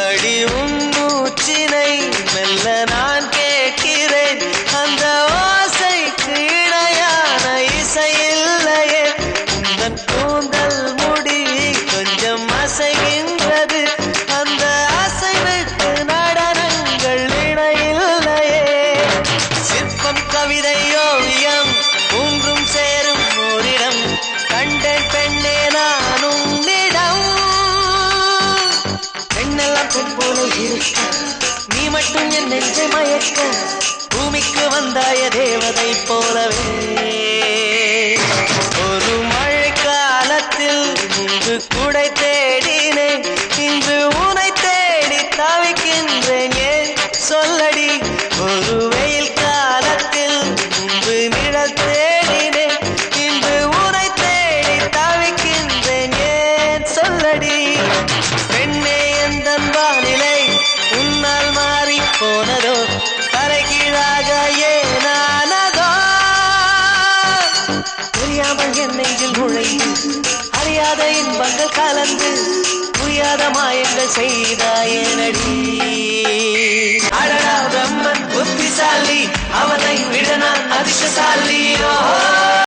அடி உன் மூச்சினை மெல்ல நான் கேட்கிறேன் அந்த ஓசைக்கு இணையான இசை இல்லையே உந்தன் கூந்தல் முடி கொஞ்சம் அசைகின்றது அந்த அசைவுக்கு நடனங்கள் இணையில்லையே சிற்பம் கவிதை ஓவியம் ஒன்றும் சேரும் ஓரிடம் கண்டேன் பெண்ணே நான் உன்னிடம் பெண்ணெல்லாம் பெண் போல இருக்க நீ மட்டும் என் நெஞ்சை மயக்க பூமிக்கு வந்தாய தேவதை போலவே ஒரு மழை காலத்தில் முன்பு குடை தேடினேன் இன்று உனை தேடி தவிக்கின்றேன் ஏன் சொல்லடி ஒரு வெயில் காலத்தில் முன்பு நிழல் தேடினேன் இன்று உனை தேடி தவிக்கின்றேன் ஏன் சொல்லடி பெண்ணே எந்தன் வானிலை உன்னால் மாறி போனதோ தலைகீழாக ஏனானதோ தெரியாமல் என் நெஞ்சில் நுழைந்து அறியாத இன்பங்கள் கலந்து புரியாத மாயங்கள் செய்தாயனடி அடடா பிரம்மன் புத்திசாலி அவனை விட நான் அதிர்ஷ்டசாலி